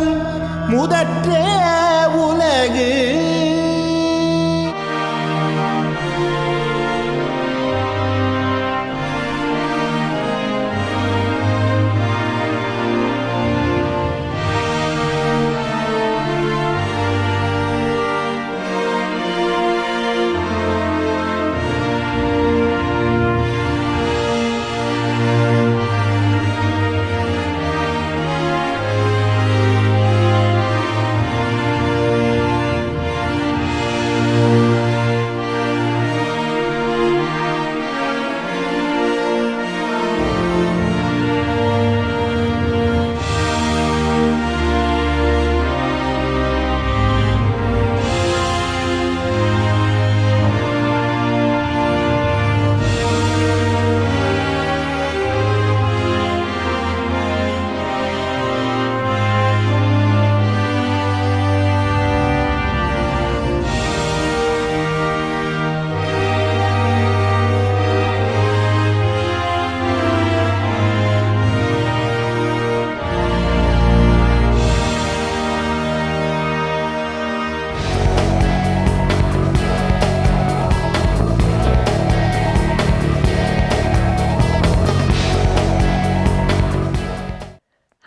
முதல்வன் முதற்றே உலகு.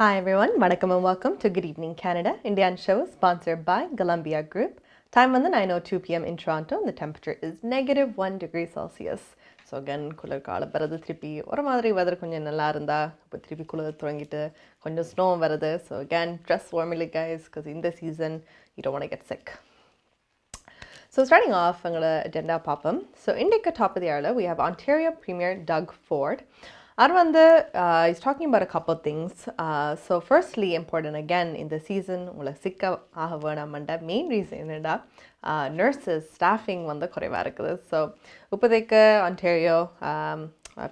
Hi everyone, vanakkam and welcome to Good Evening Canada, Indian show sponsored by Golumbia Group. Time on the 9:02 p.m. in Toronto and the temperature is -1 degree Celsius. So again, cooler kaala varadu thiruppi oru maadhiri weather konjam nalla irundha appo thiruppi cooler thorangittu konjam snow varudhu. So again, dress warmly guys because in this season you don't want to get sick. So starting off, I'm going to agenda pop-up. So indica top of the hour, we have Ontario Premier Doug Ford. Arvanda is talking about a couple of things. So firstly, important again in the season, sikka ahavana manda main reason is nurses staffing vanda koreva irukku. So upadeka Ontario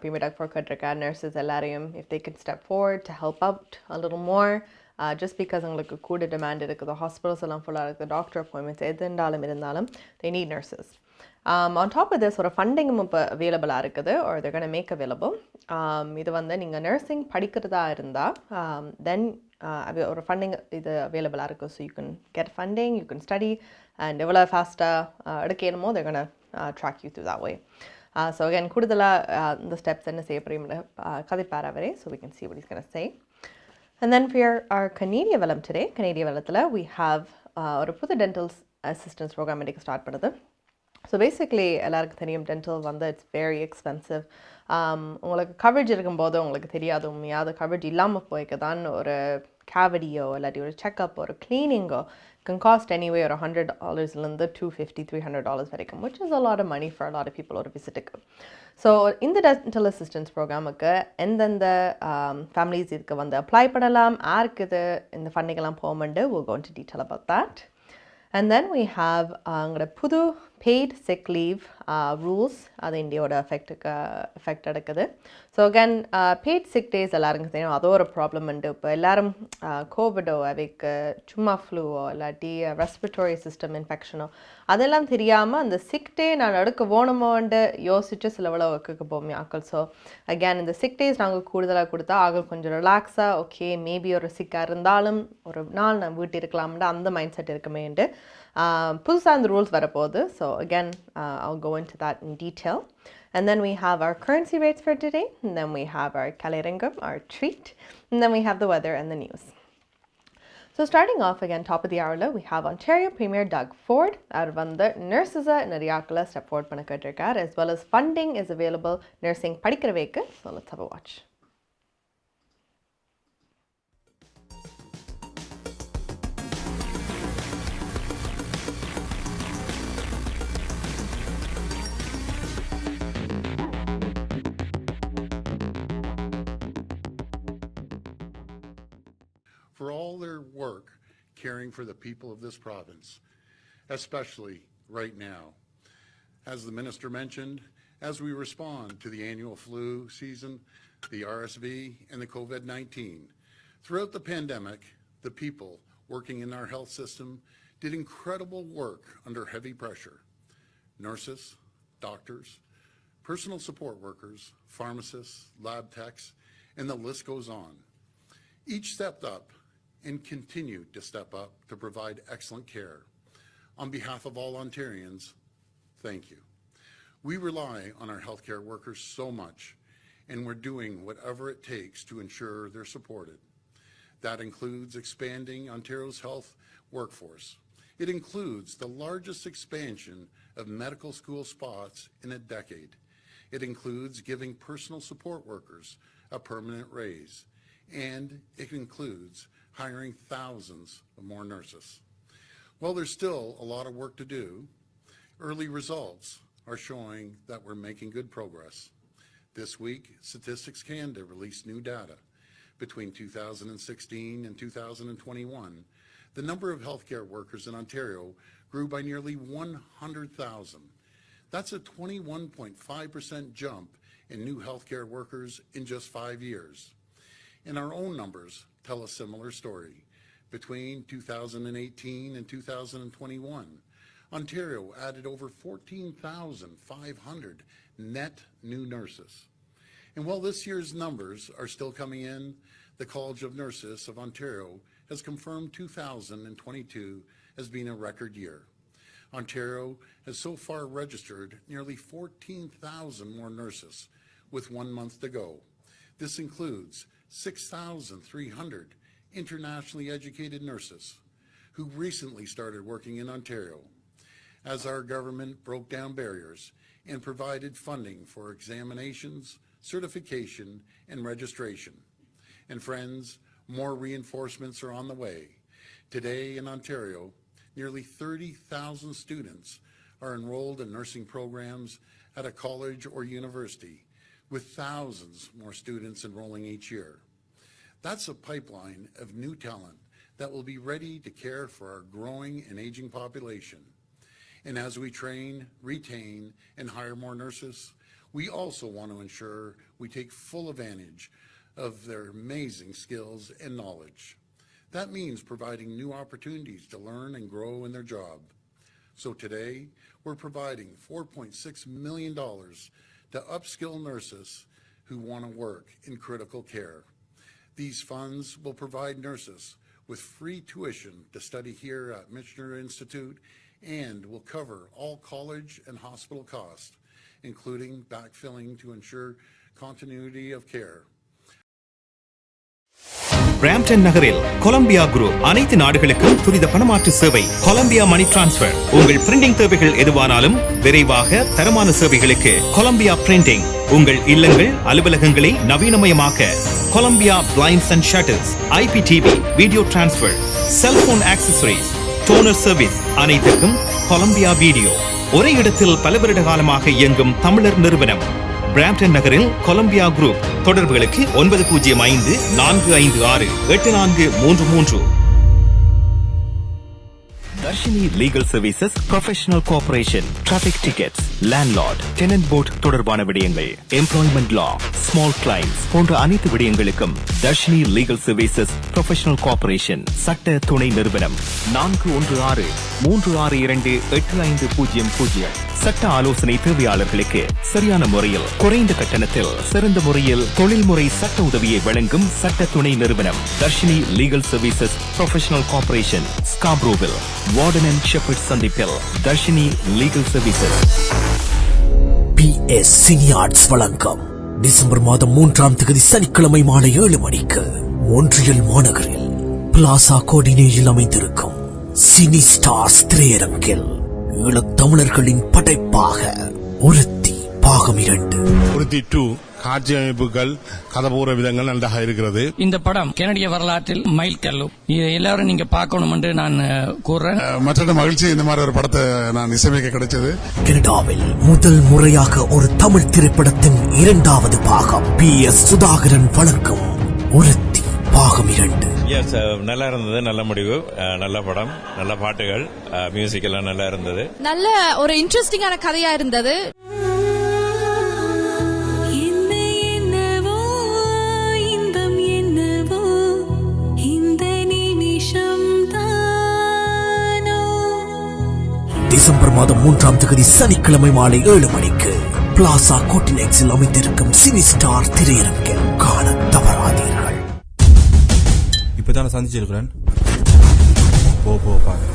Premier Doug Ford kadrika nurses ellariyum if they can step forward to help out a little more. Just because உங்களுக்கு கூட demand இருக்குது, hospitals எல்லாம் full இருக்குது, doctor appointments எது இருந்தாலும் they need nurses. On top of this, ஒரு funding இப்போ available இருக்குது, or they're going to make available. இது வந்து நீங்கள் nursing படிக்கிறதா இருந்தா then ஒரு funding இது available இருக்கு, so you can get funding, you can study, and எவ்வளோ ஃபாஸ்ட்டாக எடுக்கணுமோ they're going to track you through that way. So again, கூடுதலாக இந்த steps என்ன செய்ய போறீங்க கதைப்பார் அவரே, so we can see what he's going to say. And then for our Canadian Velam today, Canadian Velathala, we have ஒரு புது dental assistance program எடுக்க start பண்ணுது. So basically, எல்லாருக்கும் தெரியும் dental வந்து it's very expensive. உங்களுக்கு coverage இருக்கும்போது உங்களுக்கு தெரியாது உண்மையாக coverage இல்லாமல் போய்க்க தான் ஒரு cavityயோ இல்லாட்டி ஒரு செக்அப் ஒரு cleaningோ can cost anywhere ஒரு $100 $250 $300 வரைக்கும், which is a lot of money for a lot of people ஒரு விசிட்டுக்கு. ஸோ இந்த dental assistance ப்ரோக்ராமுக்கு எந்தெந்த ஃபேமிலிஸ் இதுக்கு வந்து அப்ளை பண்ணலாம், யாருக்கு இது இந்த ஃபண்டிங்கெல்லாம் போகமெண்டு we'll go into detail about that. And then we have புது paid sick leave rules அது இந்தியோட எஃபெக்ட் எடுக்குது. So again paid sick days எல்லாருக்கும் தெரியும், அதோ ஒரு ப்ராப்ளம் உண்டு. இப்போ எல்லாரும் கோவிடோ அவைக்கு சும்மா ஃப்ளூவோ இல்லாட்டி ரெஸ்பிரேட்டரி சிஸ்டம் இன்ஃபெக்ஷனோ அதெல்லாம் தெரியாமல் அந்த சிக் டே நான் எடுக்க போகணுமோன்ட்டு யோசிச்சு சிலவளோ ஒர்க்குக்கு போவோம் ஆக்கள். ஸோ அகேன் இந்த சிக் டேஸ் நாங்கள் கூடுதலாக கொடுத்தா ஆக்கள் கொஞ்சம் ரிலாக்ஸாக ஓகே மேபி ஒரு சிக்காக இருந்தாலும் ஒரு நாள் நான் வீட்டு இருக்கலாம்னு அந்த மைண்ட் செட் இருக்குமேன்ட்டு புதுசாக அந்த ரூல்ஸ் வரப்போகுது. So again, I'll go into that in detail. And then we have our currency rates for today. And then we have our Kalerangam, our treat. And then we have the weather and the news. So starting off again, top of the hour, we have Ontario Premier Doug Ford. Arvanda nurses Nariyakala step forward panakadirkar, as well as funding is available nursing padikravekku. So let's have a watch. For all their work caring for the people of this province, especially right now. As the Minister mentioned, as we respond to the annual flu season, the RSV, and the COVID-19, throughout the pandemic, the people working in our health system did incredible work under heavy pressure. Nurses, doctors, personal support workers, pharmacists, lab techs, and the list goes on. Each stepped up and continue to step up to provide excellent care. On behalf of all Ontarians, thank you. We rely on our healthcare workers so much, and we're doing whatever it takes to ensure they're supported. That includes expanding Ontario's health workforce. It includes the largest expansion of medical school spots in a decade. It includes giving personal support workers a permanent raise, and it includes hiring thousands of more nurses. While there's still a lot of work to do, early results are showing that we're making good progress. This week, Statistics Canada released new data. Between 2016 and 2021, the number of healthcare workers in Ontario grew by nearly 100,000. That's a 21.5% jump in new healthcare workers in just 5 years. And our own numbers tell a similar story. Between 2018 and 2021, Ontario added over 14,500 net new nurses. And while this year's numbers are still coming in, the College of Nurses of Ontario has confirmed 2022 as being a record year. Ontario has so far registered nearly 14,000 more nurses, with 1 month to go. This includes 6,300 internationally educated nurses who recently started working in Ontario, as our government broke down barriers and provided funding for examinations, certification, and registration. And friends, more reinforcements are on the way. Today in Ontario, nearly 30,000 students are enrolled in nursing programs at a college or university, with thousands more students enrolling each year. That's a pipeline of new talent that will be ready to care for our growing and aging population. And as we train, retain, and hire more nurses, we also want to ensure we take full advantage of their amazing skills and knowledge. That means providing new opportunities to learn and grow in their job. So today, we're providing $4.6 million to upskill nurses who want to work in critical care. These funds will provide nurses with free tuition to study here at Michener Institute and will cover all college and hospital costs, including backfilling to ensure continuity of care. Brampton நகரில் Columbia group அனைத்து நாடுகளுக்கும் துரித பணமாற்று சேவை. Columbia money transfer. உங்கள் printing தேவைகள் எதுவானாலும் விரைவாக தரமான சேவைகளுக்கு கொலம்பியா பிரிண்டிங். உங்கள் இல்லங்கள் அலுவலகங்களை நவீனமயமாக்க Columbia blinds and shutters, IPTV, video transfer, cellphone accessories, toner service அனைத்துக்கும் கொலம்பியா வீடியோ. ஒரே இடத்தில் பல வருட காலமாக இயங்கும் தமிழர் நிறுவனம். பிராம்டன் நகரில் கொலம்பியா குரூப். தொடர்புகளுக்கு 9054568433. Dharshini legal services, professional cooperation, traffic tickets, landlord, tenant board தொடர்பான விடயங்கள், எம்ப்ளாய்மெண்ட் லா, ஸ்மால் கிளைம்ஸ் போன்ற அனைத்து விடயங்களுக்கும் Dharshini legal services professional cooperation சட்ட துணை நிறுவனம் 4163628500. சட்ட ஆலோசனை தேவையாளர்களுக்கு சரியான முறையில் குறைந்த கட்டணத்தில் சிறந்த முறையில் தொழில்முறை சட்ட உதவியை வழங்கும் சட்ட துணை நிறுவனம் Dharshini legal services professional cooperation, ஸ்காப்ரோவில், வார்டன் அண்ட் ஷெப்பர்ட் சந்திப்பில். Dharshini legal services. PS சினியார்ட்ஸ் வழங்கும் டிசம்பர் மாதம் 3ஆம் தேதி சனிக்கிழமை மாலை 7 மணிக்கு மொன்றியல் மாநகரில் பிளாசா கோடினேயில் அமைந்திருக்கும் சினி ஸ்டார்ஸ் திரையரங்கில் ஈழத்தமிழர்களின் படைப்பாக ஒருத்தி பாகம் 2. ஒருத்தி 2 காட்சி அமைப்புகள், கதபூர விதங்கள் நன்றாக இருக்கிறது. இந்த படம் கனடிய வரலாற்றில் மைல்கல்லு. இதை எல்லாரும் நீங்க பார்க்கணும் என்று நான் கூறுறேன். மற்ற மகிழ்ச்சி இந்த மாதிரி ஒரு படத்தை நான் இசையமைக்க கிடைச்சது. கனடாவில் முதல் முறையாக ஒரு தமிழ் திரைப்படத்தின் 2வது பாகம் PS சுதாகரன் வழங்கும் ஒருத்தி பாகம் 2. நல்லா இருந்தது, நல்ல முடிவு, நல்ல படம், நல்ல பாட்டுகள், மியூசிக் எல்லாம் நல்லா இருந்தது. நல்ல ஒரு இன்ட்ரெஸ்டிங்கான கதையா இருந்தது. டிசம்பர் மாதம் 3ஆம் தேதி சனிக்கிழமை மாலை 7 மணிக்கு பிளாசா கோட்டினெக்ஸில் அமைந்திருக்கும் சினி ஸ்டார் திரையரங்கில் காண தவறாதீர்கள். இப்பதான் சந்திச்சிருக்கிறேன். போ பாரு.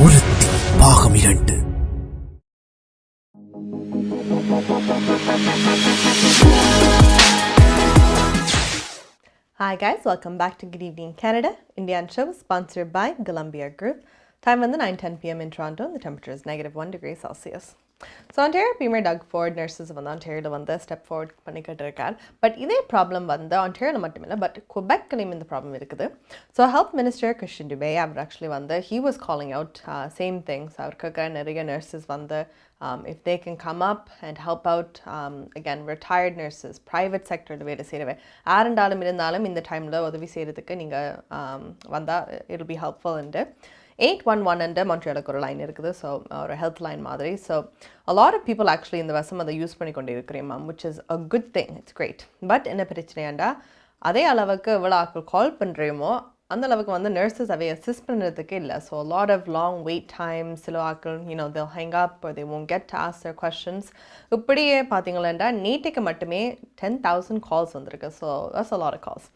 ஒருத்தி பாகம் 2. Hi guys, welcome back to Good Evening Canada, Indian show sponsored by Golumbia Group. Time வந்து 9:10 p.m. in Toronto and the temperature is -1 degree Celsius. So Ontario Premier Doug Ford nurses வந்து Ontario வந்து step forward பண்ணிக்கிட்டு இருக்கார். But இதே problem வந்து Ontario மட்டும் இல்லை, but குபெக்லையும் இந்த ப்ராப்ளம் இருக்குது. So Health Minister Christian Dubé அவர் actually வந்து he was calling out same things. அவருக்கு நிறைய nurses வந்து if they can come up and help out again retired nurses, private sector வேலை செய்கிறவை யாருண்டாலும் இருந்தாலும் இந்த டைமில் உதவி செய்கிறதுக்கு நீங்கள் வந்தால் it'll be helpful into 811 under Montrealக்கு ஒரு லைன் இருக்குது. ஸோ ஒரு ஹெல்த் லைன் மாதிரி. So a lot of people actually இந்த வருஷம் அதை யூஸ் பண்ணி கொண்டு இருக்கிறேன் ma'am, which is a good thing, it's great. But என்ன பிரச்சனையாண்டா அதே அளவுக்கு எவ்வளோ ஆட்கள் கால் பண்ணுறோமோ அந்த அளவுக்கு வந்து நர்சஸ் அவை அசிஸ்ட் பண்ணுறதுக்கு இல்லை. So a lot of long wait times, சில ஆட்கள் they'll hang up or they won't get to ask their questions. இப்படியே பார்த்தீங்களா நேற்றுக்கு மட்டுமே 10,000 கால்ஸ் வந்திருக்கு. So that's a lot of calls.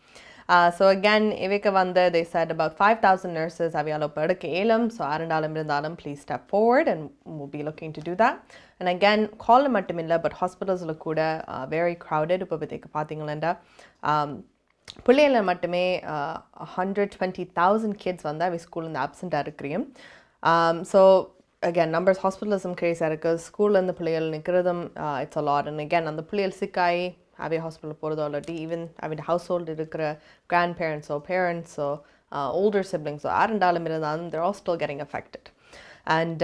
So again, இவைக்கு வந்து they said about 5,000 nurses அவையால் படுக்க ஏலம். ஸோ ஆரண்டாலும் இருந்தாலும் please step forward and we'll be looking to do that. And again, கால் மட்டும் இல்லை, பட் ஹாஸ்பிட்டல்ஸில் கூட very crowded. இப்போ பார்த்தீங்களா பிள்ளைகளில் மட்டுமே 120,000 kids வந்து அவை ஸ்கூல்லேருந்து ஆப்சண்ட்டாக இருக்கிறையும். ஸோ again, numbers hospitalism கிரேஸாக இருக்குது. ஸ்கூல்லேருந்து பிள்ளைகள் நிற்கிறதும் it's a lot. And again, அந்த பிள்ளைகள் சிக்காய் அவே ஹாஸ்பிட்டல் போகிறதோ இல்லாட்டி ஈவன் அவன் ஹவுஸ் ஹோல்டு இருக்கிற கிராண்ட் பேரண்ட்ஸோ பேரண்ட்ஸோ ஓல்டர் சிப்ளிங்ஸோ யாருண்டாலும் இருந்தாலும் they're all still getting affected. And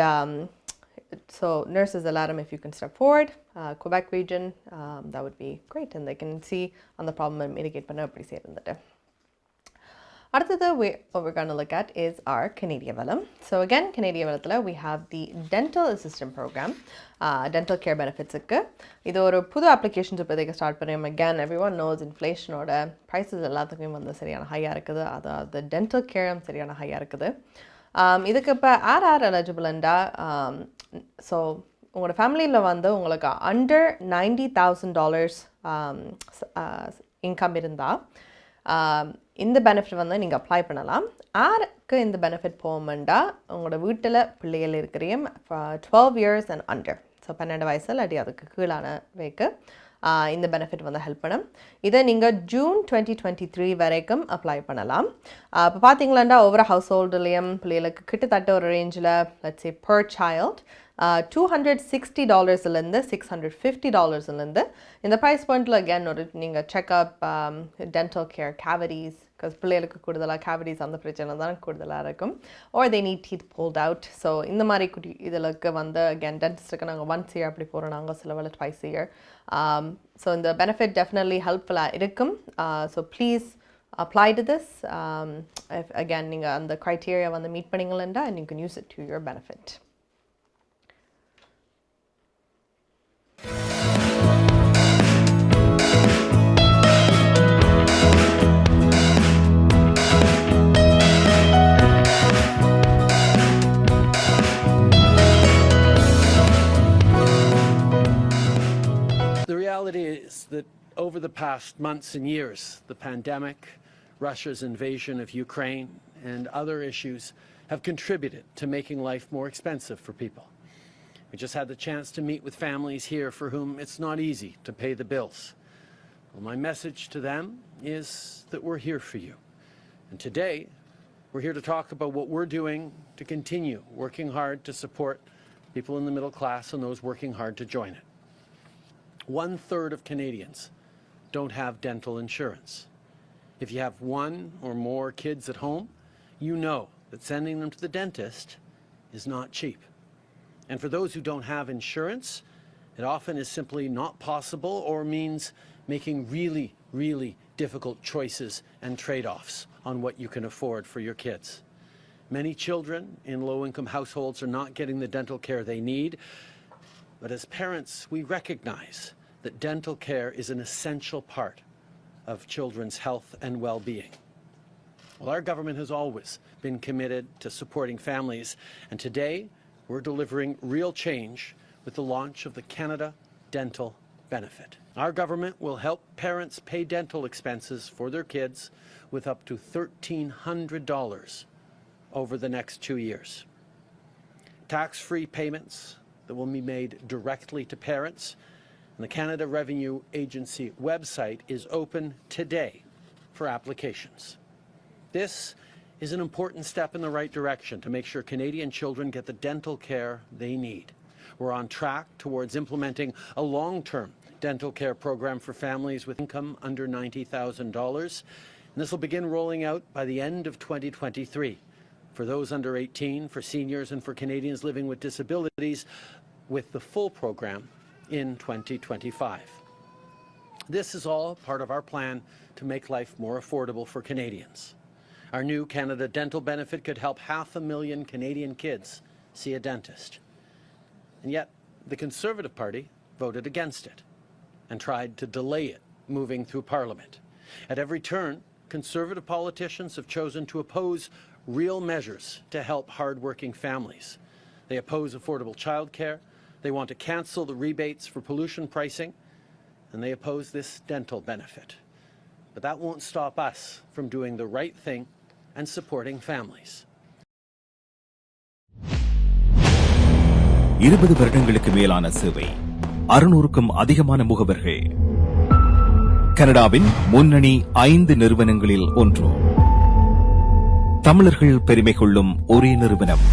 so nurses எல்லாரும் if you can step forward, Quebec region, that would be great and they can see on the problem mitigate பண்ண அப்படி செய்யிருந்துட்டு. அடுத்தது what we're going to look at is our Canadian Velam. So again, Canadian Velamத்தில் we have the Dental Assistant Program, dental care benefits. இது ஒரு புது applications இப்போதைக்கு start பண்ணுறோம். Again, everyone knows inflationோட prices எல்லாத்துக்குமே வந்து சரியான ஹையாக இருக்குது. அதாவது dental care சரியான ஹையாக இருக்குது. இதுக்கு இப்போ யார் எலிஜிபிள்ண்டா ஸோ உங்களோட ஃபேமிலியில் வந்து உங்களுக்கு அண்டர் $90,000 இன்கம் இருந்தால் இந்த பெனிஃபிட் வந்து நீங்கள் அப்ளை பண்ணலாம். யாருக்கு இந்த பெனிஃபிட் போகும்ண்டா உங்களோட வீட்டில் பிள்ளைகள் இருக்கிறையும் 12 years and under, ஸோ 12 வயசு இல்லாட்டி அதுக்கு கீழான வைக்கு இந்த பெனிஃபிட் வந்து ஹெல்ப் பண்ணும். இதை நீங்கள் ஜூன் 2023 வரைக்கும் அப்ளை பண்ணலாம். இப்போ பார்த்தீங்களாண்டா ஒவ்வொரு ஹவுஸ் ஹோல்டுலேயும் பிள்ளைகளுக்கு கிட்டத்தட்ட ஒரு ரேஞ்சில் லெட்ஸ் சே per child $260 $650 இந்த ப்ரைஸ் பாயிண்டில் அகேன் ஒரு நீங்கள் checkup, dental care, cavities, because பிள்ளைகளுக்கு கூடுதலாக கேவிட்டிஸ் அந்த பிரச்சனை தான் கூடுதலாக இருக்கும், or they need teeth pulled out. So இந்த மாதிரி இதற்கு வந்து அகேன் டென்டிஸ்ட்டுக்கு நாங்கள் once a year அப்படி போகிறோம், நாங்கள் சில வேலை twice a year. ஸோ இந்த பெனிஃபிட் டெஃபினெட்லி ஹெல்ப்ஃபுல்லாக இருக்கும். So please apply to this. If again நீங்கள் அந்த criteria வந்து மீட் பண்ணிங்களா and you can use it to your benefit. The reality is that over the past months and years, the pandemic, Russia's invasion of Ukraine, and other issues have contributed to making life more expensive for people. We just had the chance to meet with families here for whom it's not easy to pay the bills. Well, my message to them is that we're here for you. And today, we're here to talk about what we're doing to continue working hard to support people in the middle class and those working hard to join it. 1/3 of Canadians don't have dental insurance. If you have one or more kids at home, you know that sending them to the dentist is not cheap. And for those who don't have insurance, it often is simply not possible or means making really, really difficult choices and trade-offs on what you can afford for your kids. Many children in low-income households are not getting the dental care they need. But as parents, we recognize that dental care is an essential part of children's health and well-being. Well, our government has always been committed to supporting families, and today we're delivering real change with the launch of the Canada Dental benefit. Our government will help parents pay dental expenses for their kids with up to $1,300 over the next 2 years. Tax-free payments that will be made directly to parents. And the Canada Revenue Agency website is open today for applications. This is an important step in the right direction to make sure Canadian children get the dental care they need. We're on track towards implementing a long-term dental care program for families with income under $90,000. And this will begin rolling out by the end of 2023 for those under 18, for seniors, and for Canadians living with disabilities, with the full program in 2025. This is all part of our plan to make life more affordable for Canadians. Our new Canada Dental benefit could help 500,000 Canadian kids see a dentist. And yet, the Conservative Party voted against it and tried to delay it moving through Parliament. At every turn, Conservative politicians have chosen to oppose real measures to help hard-working families. They oppose affordable childcare, they want to cancel the rebates for pollution pricing, and they oppose this dental benefit. But that won't stop us from doing the right thing and supporting families. 20 வருடங்களுக்கு மேலான சேவை, 600க்கும் அதிகமான முகவர்கள், கனடாவின் முன்னணி 5 நிறுவனங்களில் ஒன்று, தமிழர்கள் பெருமை கொள்ளும் ஒரே நிறுவனம்,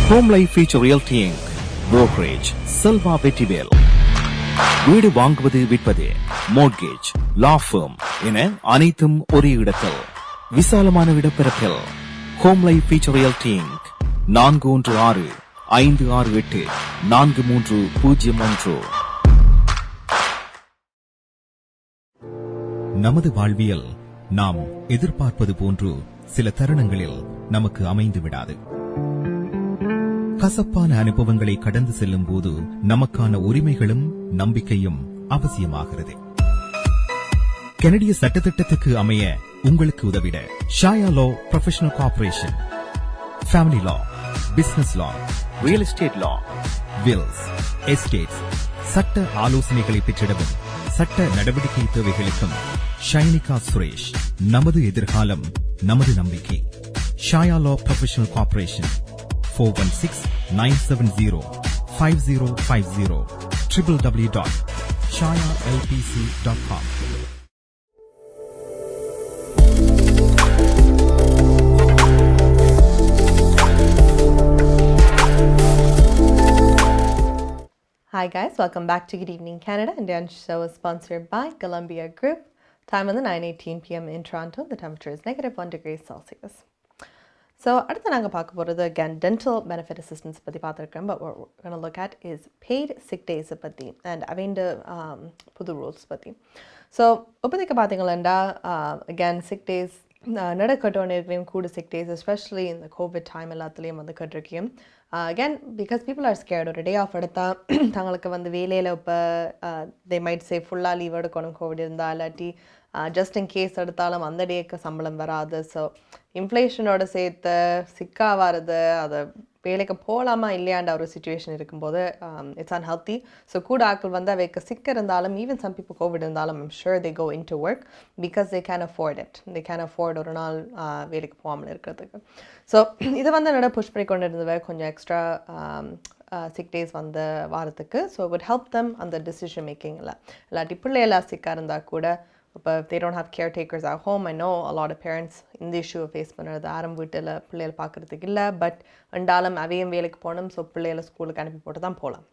home life future realty inc, brokerage Selva Vetrivel. வீடு வாங்குவது, விற்பது, மோர்ட்கேஜ், லா ஃபர்ம் என அனைத்தும் ஒரே இடத்தில், விசாலமான இடப்பெறப்பில். Home life future realty Inc, 416-568-4301. நமது வாழ்வியல் நாம் எதிர்பார்ப்பது போன்று சில தருணங்களில் நமக்கு அமைந்து விடாது. கசப்பான அனுபவங்களை கடந்து செல்லும் போது நமக்கான உரிமைகளும் நம்பிக்கையும் அவசியமாகிறது. கனடிய சட்டத்திட்டத்துக்கு அமைய உங்களுக்கு உதவிட ஷாயா லா ப்ரொஃபஷனல் கார்ப்பரேஷன், ஃபேமிலி லா, பிசினஸ் லா, ரியல் எஸ்டேட் லா, வில்ஸ், எஸ்டேட்ஸ், சட்ட ஆலோசனைகளை பெற்றிடவும் சட்ட நடவடிக்கை தேவைகளுக்கும் ஷைனிகா சுரேஷ். நமது எதிர்காலம் நமது நம்பிக்கை. ஷாயா லா professional corporation, 416-970-5050, www.shayalpc.com. Hi guys, welcome back to Good Evening Canada. Indian show is sponsored by Golumbia Group. Time on the 9:18 p.m. in Toronto. The temperature is -1 degrees Celsius. So, அடுத்து நாங்கள் பார்க்க போகிறது again dental benefit assistance பற்றி பார்த்துருக்கோம். But what we're going to look at is paid sick days பற்றி and அவைண்ட புது rules பற்றி. So, இப்போதைக்கு பார்த்தீங்களா again sick days நடக்கட்டோன்னு இருக்கிறையும் கூட sick days, especially in the COVID time எல்லாத்துலேயும் வந்து கட்டிருக்கேன். Again, because people are scared, ஒரு டே ஆஃப் எடுத்தால் தங்களுக்கு வந்து வேலையில் இப்போ they might say ஃபுல்லாக லீவ் எடுக்கணும் கோவிட் இருந்தால், இல்லாட்டி ஜஸ்ட் இன் கேஸ் எடுத்தாலும் அந்த டேக்கு சம்பளம் வராது. ஸோ இன்ஃப்ளேஷனோட சேர்த்து சிக்காக வருது, அதை வேலைக்கு போகலாமா இல்லையாண்ட ஒரு சுச்சுவேஷன் இருக்கும்போது இட்ஸ் அன்ஹெல்த்தி. ஸோ கூட ஆட்கள் வந்து அவைக்கு சிக்க இருந்தாலும், ஈவன் சம் பீப்புள் கோவிட் இருந்தாலும், I'm sure they go in to work because they can afford it. They can afford it நாள் வேலைக்கு போகாமல் இருக்கிறதுக்கு. ஸோ இதை வந்து என்னோட புஷ் பண்ணி கொண்டு இருந்தவை கொஞ்சம் எக்ஸ்ட்ரா சிக் டேஸ் வந்த வாரத்துக்கு. So it would help them அந்த டிசிஷன் மேக்கிங்கில். இல்லாட்டி பிள்ளையெல்லாம் சிக்காக இருந்தால் கூட இப்போ if they don't have caretakers at home, I know a lot of parents இந்த இஷ்யூவை ஃபேஸ் பண்ணுறது, ஆரம் வீட்டில் பிள்ளைகளை பார்க்குறதுக்கு இல்லை, பட் ரெண்டாலும் அவையும் வேலைக்கு போகணும். ஸோ பிள்ளைகளை ஸ்கூலுக்கு அனுப்பி போட்டு தான் போகலாம்.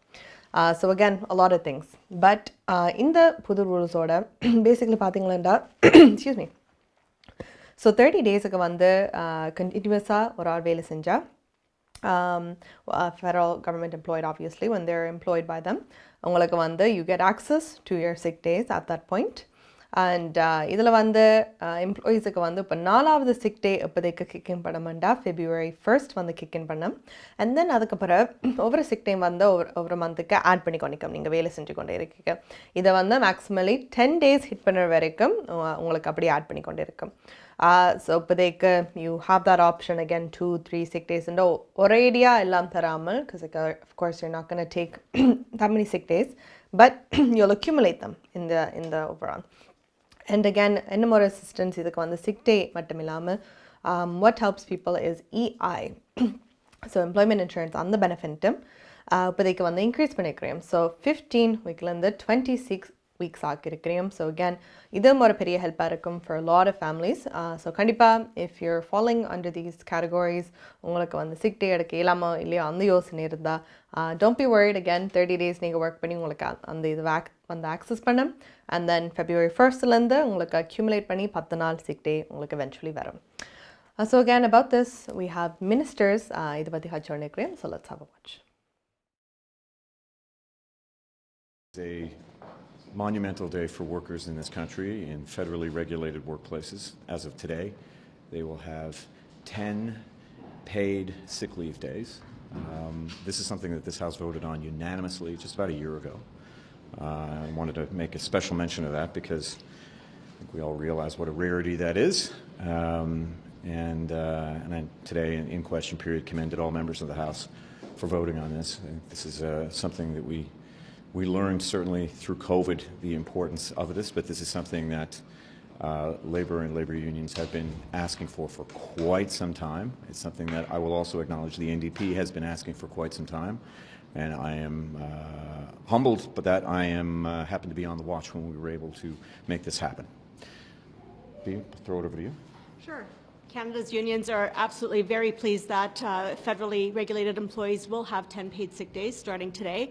So again a lot of things. But இந்த புது ரூல்ஸோட பேசிக்கலி பார்த்தீங்களா excuse me, ஸோ 30 டேஸுக்கு வந்து கண்டினியூஸாக ஒரு ஆள் வேலை செஞ்சால் federal government employed obviously when they're employed by them, உங்களுக்கு வந்து you get access to your sick days at that point. And இதில் வந்து எம்ப்ளாயீஸுக்கு வந்து இப்போ 4வது சிக் டே இப்போதைக்கு கிக்கின் பண்ணமாண்டா February 1st வந்து கிக்கின் பண்ணோம். அண்ட் தென் அதுக்கப்புறம் ஒவ்வொரு சிக் டைம் வந்து ஒவ்வொரு மந்த்துக்கு ஆட் பண்ணி கொண்டிருக்கோம் நீங்கள் வேலை செஞ்சு கொண்டே இருக்கீங்க. இதை வந்து மேக்ஸிமலி 10 டேஸ் ஹிட் பண்ணுற வரைக்கும் உங்களுக்கு அப்படி ஆட் பண்ணி கொண்டே இருக்கும். ஸோ இப்போதைக்கு you have that option again 2-3 sick டேஸ்ன்ற ஒரேடியாக எல்லாம் தராமல், because of course you not gonna take that many sick days, but you'll accumulate them in the overall. And again, any more assistance இதுக்கு வந்து sick day மட்டும் இல்லாமல் what helps people is EI. So employment insurance அந்த பெனிஃபிட்டும் இப்போதைக்கு வந்து increase பண்ணிக்கிறோம். So 15 வீக்லேருந்து 26 weeks ஆக்கியிருக்கிறோம். So again இதுவும் ஒரு பெரிய ஹெல்ப்பாக இருக்கும் for a lot of families. So கண்டிப்பாக if you're falling under these categories உங்களுக்கு வந்து sick day எடுக்க இல்லாம இல்லையா அந்த யோசனை இருந்தால் don't be worried. again 30 days நீங்கள் ஒர்க் பண்ணி உங்களுக்கு அந்த இது வந்து ஆக்சஸ் பண்ண and then February 1st உங்களுக்கு accumulate பண்ணி 10 நாள் sick day உங்களுக்கு eventually வரும். So again about this we have ministers இது பற்றி ஹச்சோனிக்கிறோம். So let's have a watch. It's a monumental day for workers in this country in federally regulated workplaces. As of today, they will have 10 paid sick leave days. This is something that this House voted on unanimously just about a year ago. I wanted to make a special mention of that because I think we all realize what a rarity that is. And I today in question period commended all members of the House for voting on this. I think this is something that we learned certainly through COVID the importance of this, but this is something that labor and labor unions have been asking for quite some time. It's something that I will also acknowledge the NDP has been asking for quite some time, and I am humbled, but that I am happy to be on the watch when we were able to make this happen. Bea, throw it over to you. Sure. Canada's unions are absolutely very pleased that federally regulated employees will have 10 paid sick days starting today.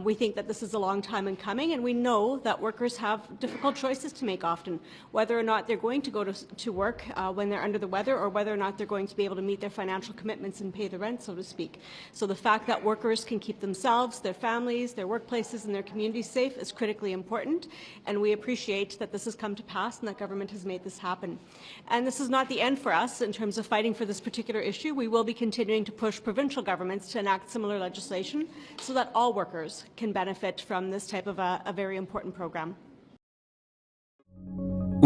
We think that this is a long time in coming, and we know that workers have difficult choices to make often, whether or not they're going to go to work when they're under the weather, or whether or not they're going to be able to meet their financial commitments and pay the rent, so to speak. So the fact that workers can keep themselves, their families, their workplaces, and their communities safe is critically important, and we appreciate that this has come to pass and that government has made this happen. And this is not the end for us in terms of fighting for this particular issue. We will be continuing to push provincial governments to enact similar legislation so that all workers can benefit from this type of a very important program.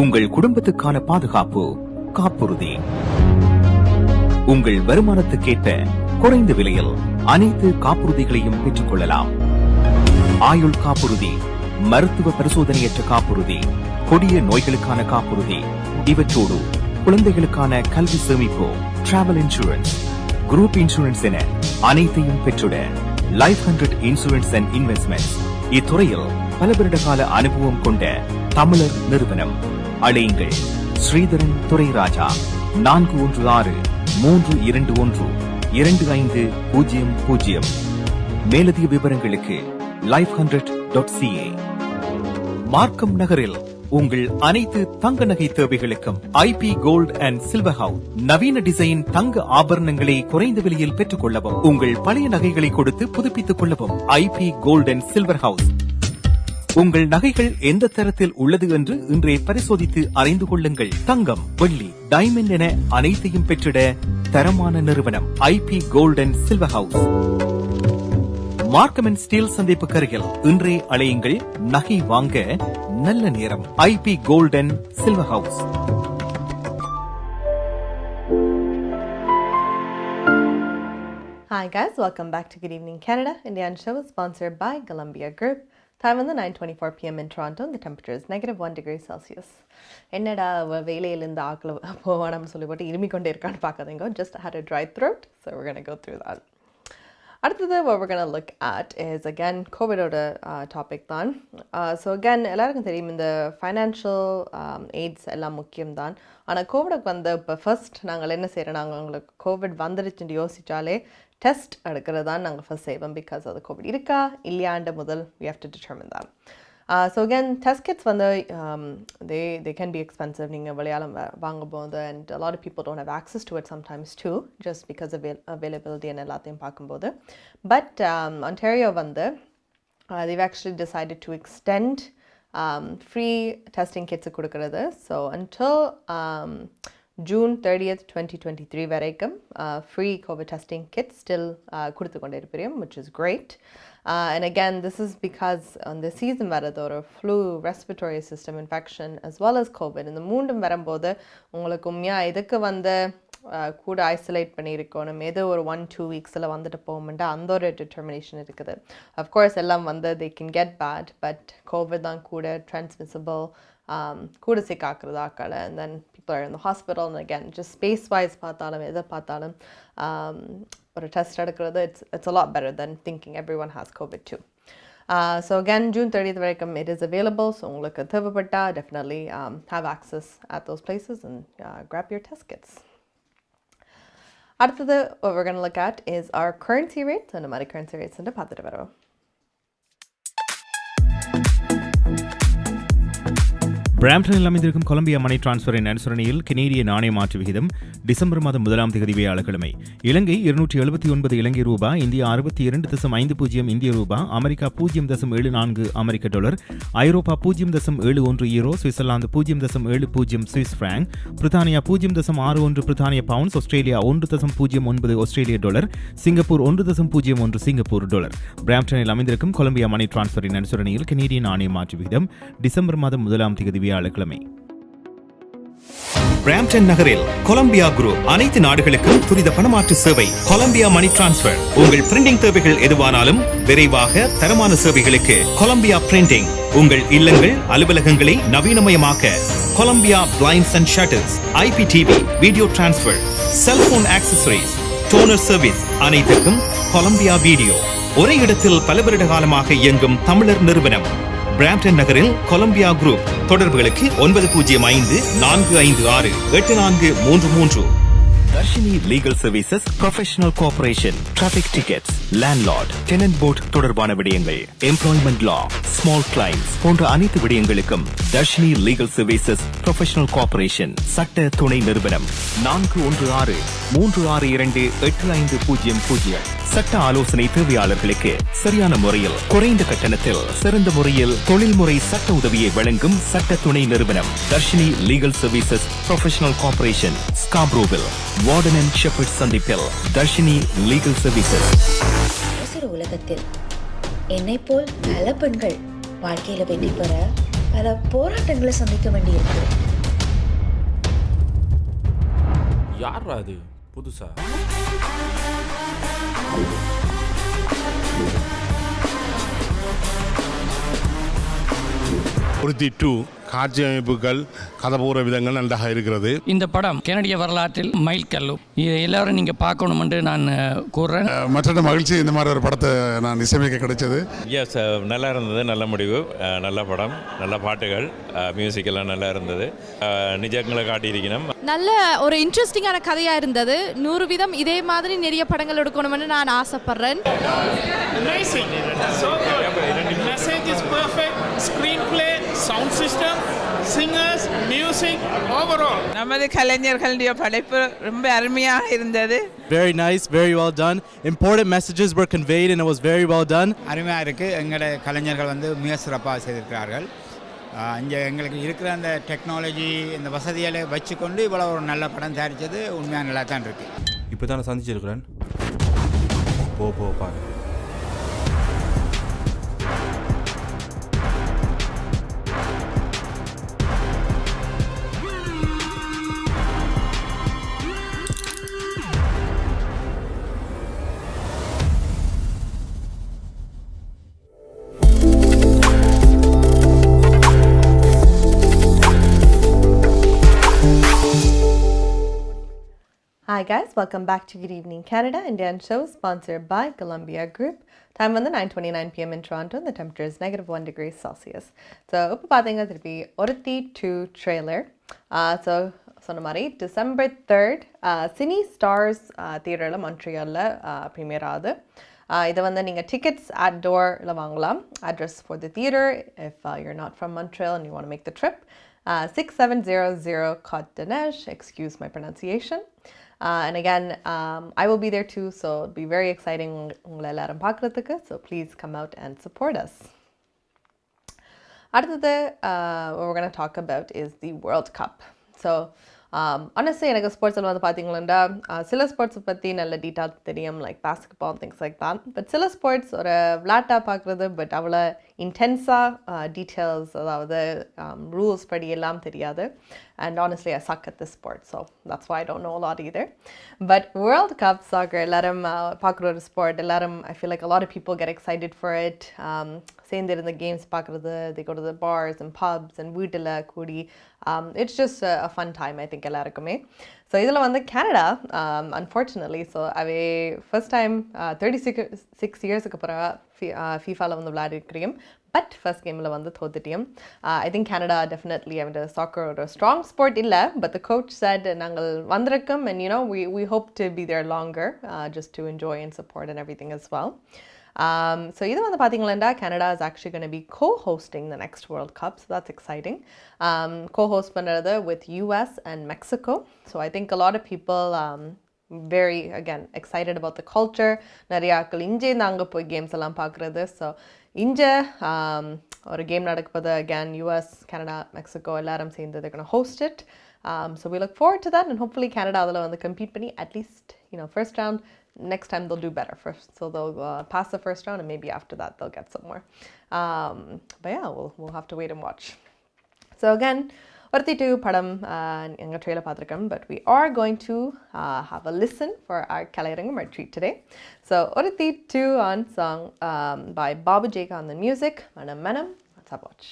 உங்கள் குடும்பத்துக்கான பாதுகாப்பு காப்புறுதி. உங்கள் வருமானத்துக்கேற்ற குறைந்த விலையில் அனைத்து காப்புறுதிகளையும் பெற்றுக் கொள்ளலாம். ஆயுள் காப்புறுதி, மருத்துவ பரிசோதனையற்ற காப்புறுதி, கொடிய நோய்களுக்கான காப்புறுதி, இவற்றோடு குழந்தைகளுக்கான கல்வி சேமிப்பு, டிராவல் இன்சூரன்ஸ், குரூப் இன்சூரன்ஸ் என அனைத்தையும் பெற்றுட லைஃப் 100 இன்சூரன்ஸ் அண்ட் இன்வெஸ்ட்மெண்ட்ஸ் இத்துறையில் பல வருட கால அனுபவம் கொண்ட தமிழர் நிறுவனம். அழையுங்கள் ஸ்ரீதரன் துரைராஜா 416-321-2500. மேலதிக விவரங்களுக்கு life100.ca. மார்க்கம் நகரில் உங்கள் அனைத்து தங்க நகை தேவைகளுக்கும் IP gold and silver house நவீன டிசைன் தங்க ஆபரணங்களை குறைந்த விலையில் பெற்றுக் கொள்ளவும், உங்கள் பழைய நகைகளை கொடுத்து புதுப்பித்துக் கொள்ளவும் IP gold and silver house. உங்கள் நகைகள் எந்த தரத்தில் உள்ளது என்று இன்றே பரிசோதித்து அறிந்து கொள்ளுங்கள். தங்கம், வெள்ளி, டைமண்ட் என அனைத்தையும் பெற்றிட தரமான நிறுவனம் IP gold and silver house. Markham and Steeles சந்திப்பு கருகில் இன்றே அழையுங்கள். நகை வாங்க நல்ல நேரம். IP gold and silver house. Hi guys, welcome back to Good Evening Canada. Indian show is sponsored by Golumbia Group. Time on the 9:24 p.m. in Toronto, and the temperature is -1 degree Celsius. என்னடா வேலையில இருந்து ஆக்கல போவானு சொல்லிட்டு இருமி கொண்டே இருக்கான்னு பார்க்காதீங்க. Just had a dry throat, so we're going to go through that. அடுத்தது what we're going to look at is again COVID-ஓட topic தான். ஸோ again எல்லாருக்கும் தெரியும் இந்த ஃபைனான்ஷியல் எய்ட்ஸ் எல்லாம் முக்கியம்தான். ஆனால் கோவிடுக்கு வந்து இப்போ ஃபர்ஸ்ட் நாங்கள் என்ன செய்கிறோம், நாங்கள் உங்களுக்கு கோவிட் வந்துருச்சுன்னு யோசித்தாலே டெஸ்ட் எடுக்கிறது தான் நாங்கள் ஃபர்ஸ்ட் செய்வோம். பிகாஸ் அது கோவிட் இருக்கா இல்லையாண்ட முதல் we have to determine that. So again, test kits வந்து they can be expensive. நீங்கள் வெளியால் வாங்கும்போது, and a lot of people don't have access to it sometimes too, just because of availability and எல்லாத்தையும் பார்க்கும்போது. But Ontario வந்து they've actually decided to extend free testing kits கொடுக்கிறது. So until June 30th, 2023 வரைக்கும் free COVID testing kits still கொடுத்து கொண்டே இருப்போம், which is great. And again, this is because on the season வரது ஒரு flu, respiratory system infection as well as COVID. இந்த மூண்டும் வரும்போது உங்களுக்கு உண்மையாக இதுக்கு வந்து கூட ஐசோலேட் பண்ணியிருக்கணும், எது ஒரு 1-2 வீக்ஸில் வந்துட்டு போகும்ட்டு அந்த ஒரு டிட்டர்மினேஷன் இருக்குது. அஃப்கோர்ஸ் எல்லாம் வந்து they can get bad, but Covid தான் கூட transmissible, கூட சிக்காக்குறது ஆக்களை, and then people are in the hospital, and again just space wise பார்த்தாலும் எதை பார்த்தாலும் ஒரு டெஸ்ட் எடுக்கிறது it's a lot better than thinking everyone has COVID too. So again, June 30th varaikkum it is available, so உங்களுக்கு தேவைப்பட்டா definitely have access at those places and grab your test kits. அடுத்தது what we're going to look at is our currency rates, and the currency rates and பார்த்துட்டு வரோம். பிராம்ப்டனில் அமைந்திருக்கும் Colombia மணி டிரான்ஸ்ஃபரின் அனுசரணையில் கனேடிய நாணய மாற்று விகிதம் டிசம்பர் மாதம் 1ஆம் தேதி வியாழக்கிழமை இலங்கை 279 இலங்கை ரூபாய், இந்தியா 62.50 இந்திய ரூபாய், அமெரிக்கா 0.74 அமெரிக்க டாலர், ஐரோப்பா 0.71 யூரோ, சுவிட்சர்லாந்து 0.70 சுவிஸ் பிராங்க், பிரித்தானியா 0.61 பிரித்தானிய பவுண்ட்ஸ், ஆஸ்திரேலியா 1.09 ஆஸ்திரேலிய டாலர், சிங்கப்பூர் 1.01 சிங்கப்பூர் டாலர். பிராம்ப்டனில் அமைந்திருக்கும் கொலம்பியா மணி டிரான்ஸ்ஃபரின் அனுசரணையில் கனேடிய நாணய மாற்று விகிதம் டிசம்பர் மாதம் 1ஆம் தேதி வியாழக்கிழமை. பிராம்ப்டன் நகரில் கொலம்பியா குரூப் அனைத்து நாடுகளுக்கும் துரித பணமாற்று சேவை. Columbia money transfer. உங்கள் பிரிண்டிங் தேவைகள் எதுவானாலும் விரைவாக தரமான சேவைகளுக்கு கொலம்பியா பிரிண்டிங். உங்கள் இல்லங்கள் அலுவலகங்களை நவீனமயமாக்க Columbia blinds and shutters, IPTV, video transfer, cellphone accessories, toner service அனைத்துக்கும் கொலம்பியா வீடியோ. ஒரே இடத்தில் பல வருட காலமாக இயங்கும் தமிழர் நிறுவனம். பிராம்ப்டன் நகரில் கொலம்பியா குரூப். தொடர்புகளுக்கு 9054568433. Dharshini legal services, professional cooperation, traffic tickets, landlord, tenant board தொடர்பான விடயங்கள், எம்ப்ளாய்மெண்ட் லா, ஸ்மால் கிளைம்ஸ் போன்ற அனைத்து விடயங்களுக்கும் Dharshini legal services, professional cooperation சட்ட துணை நிறுவனம் 4163285000. சட்ட ஆலோசனை தேவையாளர்களுக்கு சரியான முறையில் குறைந்த கட்டணத்தில் சிறந்த முறையில் தொழில்முறை சட்ட உதவியை வழங்கும் சட்ட துணை நிறுவனம் Dharshini legal services, professional cooperation, ஸ்காப்ரோவில், வார்டன் அண்ட் ஷெப்பர்ட் சந்திப்பில் தர்ஷினி லீகல் சர்வீசஸ். உலகத்தில் என்னை போல் பல பெண்கள் வாழ்க்கையில வெற்றி பெற பல போராட்டங்களை சந்திக்க வேண்டியிருக்கு. யார் அது புதுசா? உறுதி 2 காட்சி அமைப்புகள், கதபூர விதங்கள் நன்றாக இருக்கிறது. இந்த படம் கனடிய வரலாற்றில் மைல்கல்லும். இதை எல்லாரும் நீங்க பார்க்கணும் என்று நான் கூறுறேன். மற்ற மகிழ்ச்சி இந்த மாதிரி ஒரு படத்தை நான் இசையமைக்க கிடைச்சது. எஸ், நல்லா இருந்தது, நல்ல முடிவு, நல்ல படம், நல்ல பாட்டுகள், மியூசிக் எல்லாம் நல்லா இருந்தது, நிஜங்களை காட்டியிருக்கணும். நல்ல ஒரு இன்ட்ரெஸ்டிங்கான கதையா இருந்தது. 100 வீதம் இதே மாதிரி நிறைய படங்கள் எடுக்கணும்னு நான் ஆசைப்படுறேன். Sound system, singers, music, overall. நமது கலைஞர்களுடைய படைப்பு ரொம்ப அருமையாக இருந்தது. Very nice, very well done. Important messages were conveyed and it was very well done. அருமையாக இருக்குது. எங்களுடைய கலைஞர்கள் வந்து மிக சிறப்பாக செய்திருக்கிறார்கள். இங்கே எங்களுக்கு இருக்கிற அந்த டெக்னாலஜி, இந்த வசதிகளை வச்சுக்கொண்டு இவ்வளோ ஒரு நல்ல படம் தயாரித்தது உண்மையாக நல்லா தான் இருக்குது. இப்போ தான் நான் சந்திச்சிருக்கிறேன். போ பாரு. Hi guys, welcome back to Good Evening Canada, Indian show sponsored by Golumbia Group. Time வந்து 9:29 p.m. in Toronto, and the temperature is -1 degree Celsius. So, இப்போ பார்த்தீங்க திருப்பி ஒருத்தி 2 trailer. So, சொன்ன மாதிரி December 3rd, Cine Stars தியேட்டரில் மான்ட்ரியாலில் premier ஆகுது. இதை வந்து நீங்கள் டிக்கெட்ஸ் அட் டோரில் வாங்கலாம். Address for the theatre if you're not from Montreal and you want to make the trip. 6700 Côte de Neige, excuse my pronunciation. And again, I will be there too, so it'll be very exciting. So please come out and support us. What we're going to talk about is the World Cup. So honestly எனக்கு ஸ்போர்ட்ஸில் வந்து பார்த்தீங்களா சில ஸ்போர்ட்ஸை பற்றி நல்ல detail தெரியும் like basketball things like தான். But சில ஸ்போர்ட்ஸ் ஒரு விளாட்டாக பார்க்குறது பட் அவ்வளோ இன்டென்ஸாக டீட்டெயில்ஸ் அதாவது ரூல்ஸ் படி எல்லாம் தெரியாது. And honestly I suck at this sport, so that's why I don't know a lot either. But World Cup soccer எல்லாரும் பார்க்குற ஒரு ஸ்போர்ட். எல்லாரும் I feel like a lot of people get excited for it. சேர்ந்து இருந்த games பார்க்குறது, they go to the bars and pubs and வீட்டில் கூடி it's just a fun time I think எல்லாருக்குமே. ஸோ இதில் வந்து கனடா unfortunately ஸோ அவே first time 36 இயர்ஸுக்கு அப்புறம் ஃபீஃபாவில் வந்து விளையாடிருக்கிறோம். பட் ஃபர்ஸ்ட் கேமில் வந்து தோத்துட்டியும். ஐ திங்க் கனடா டெஃபினெட்லி அவன் சாக்கர் ஒரு ஸ்ட்ராங் ஸ்போர்ட் இல்லை. பட் த கோச் said நாங்கள் வந்திருக்கோம் and you know we hope to be there longer just to enjoy and support and everything as well. So இது வந்து பார்த்தீங்களா Canada is actually going to be co-hosting the next World Cup, so that's exciting. Co-host பண்ணுறது with US and Mexico. So I think a lot of people very again excited about the culture. நிறைய ஆட்கள் இங்கே நாங்க போய் games எல்லாம் பார்க்குறது. So இங்கே ஒரு கேம் நடக்குது again US, Canada, Mexico எல்லாரும் சேர்ந்து they're going to host it. So we look forward to that and hopefully Canada அதில் வந்து compete பண்ணி at least you know first round. Next time they'll do better first, so they'll pass the first round and maybe after that they'll get somewhere. But yeah, we'll have to wait and watch. So again, ஒருத்தி 2 படம் எங்கள் trailer பார்த்துருக்கோம். But we are going to have a listen for our கலையரங்கம் our treat today. So ஒருத்தி 2 on song by Babu Jake on the music. Manam Manam. Let's have a watch.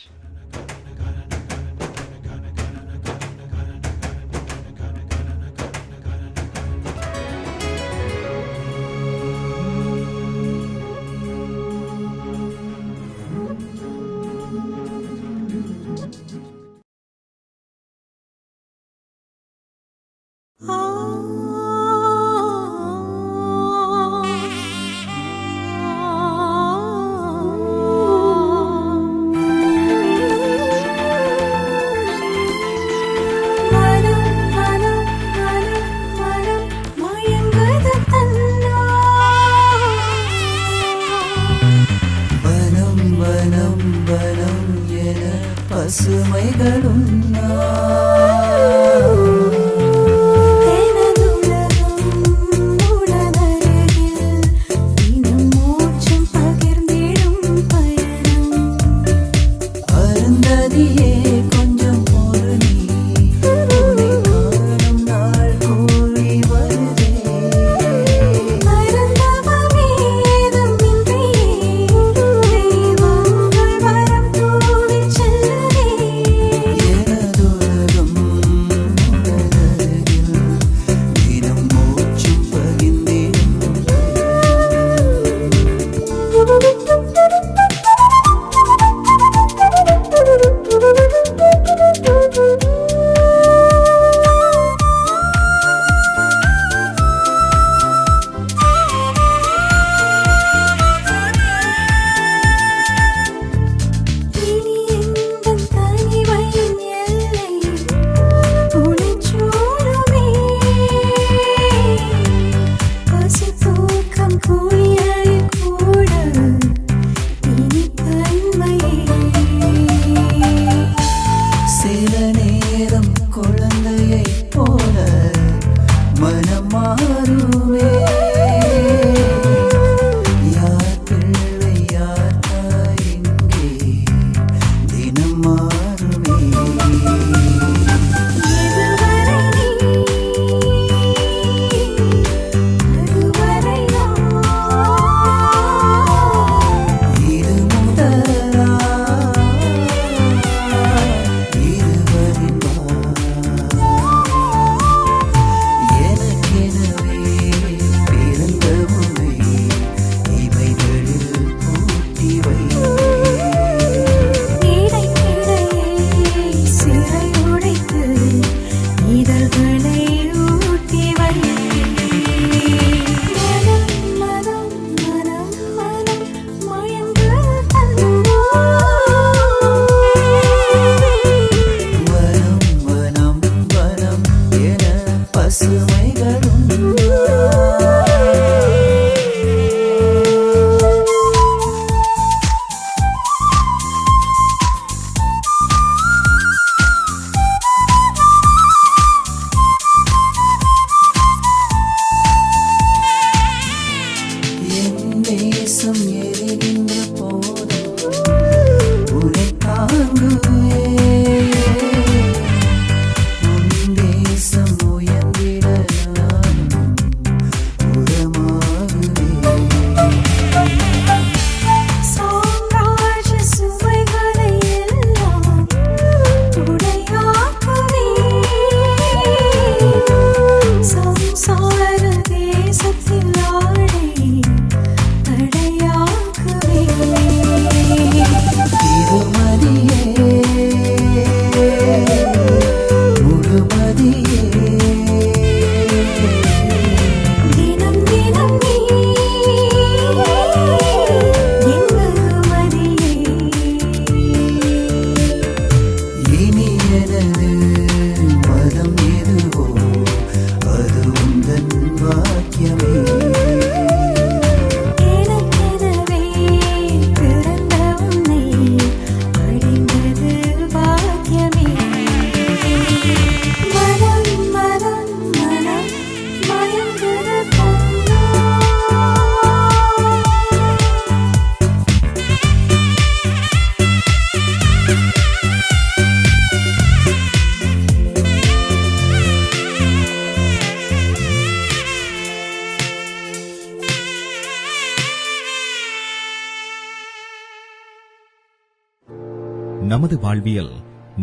நமது வாழ்வியல்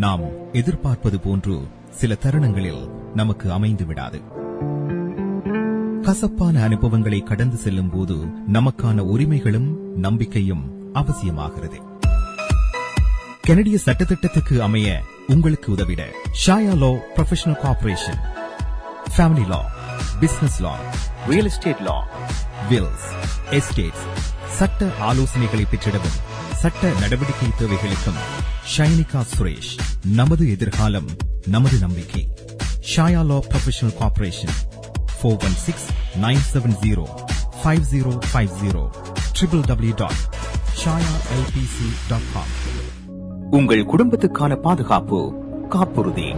நாம் எதிர்பார்ப்பது போன்று சில தருணங்களில் நமக்கு அமைந்து விடாது. கசப்பான அனுபவங்களை கடந்து செல்லும் போது நமக்கான உரிமைகளும் நம்பிக்கையும் அவசியமாகிறது. கனடிய சட்டத்திட்டத்துக்கு அமைய உங்களுக்கு உதவிட ஷாயா லா ப்ரொஃபஷனல் கார்ப்பரேஷன், ஃபேமிலி லா, பிசினஸ் லா, ரியல் எஸ்டேட் லா, வில்ஸ், எஸ்டேட்ஸ், சட்ட ஆலோசனைகளை பெற்றிடவும் சட்ட நடவடிக்கை தேவைகளுக்கும் ஷைனிகா சுரேஷ். நமது எதிர்காலம் நமது நம்பிக்கை. ஷாயா லா ப்ரொஃபஷனல் கார்ப்பரேஷன் 416-970-5050 www.shayalpc.com. உங்கள் குடும்பத்துக்கான பாதுகாப்பு காப்புறுதி.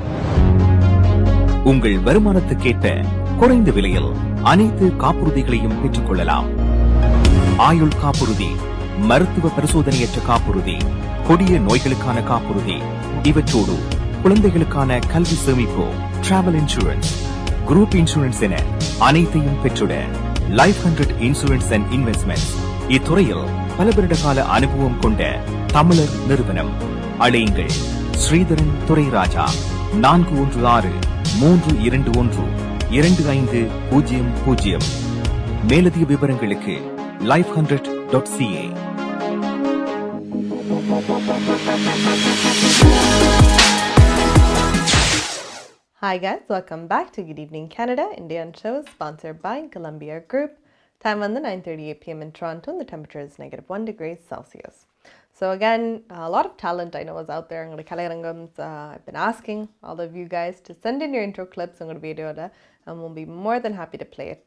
உங்கள் வருமானத்துக்கேற்ற குறைந்த விலையில் அனைத்து காப்புறுதிகளையும் பெற்றுக் கொள்ளலாம். ஆயுள் காப்புறுதி, மருத்துவ பரிசோதனையற்ற காப்புறுதி, கொடிய நோய்களுக்கான காப்புறுதி, இவற்றோடு குழந்தைகளுக்கான கல்வி சேமிப்பு, டிராவல் இன்சூரன்ஸ், குரூப் இன்சூரன்ஸ் என அனைத்தையும் பெற்றுட லைஃப் 100 இன்சூரன்ஸ் அண்ட் இன்வெஸ்ட்மெண்ட் இத்துறையில் பல வருட கால அனுபவம் கொண்ட தமிழர் நிறுவனம். அழையுங்கள் ஸ்ரீதரன் துரைராஜா 416-321-2500. மேலதிக விவரங்களுக்கு life100.ca. Hi guys, welcome back to Good Evening Canada, Indian show sponsored by Golumbia Group. Time on the 9:38 p.m. in Toronto and the temperature is -1 degrees Celsius. So again, a lot of talent I know is out there. I've been asking all of you guys to send in your intro clips on video and we'll be more than happy to play it.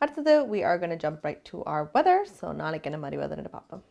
After we are going to jump right to our weather. So நாளைக்கு என்ன மாதிரி weather பார்ப்போம்.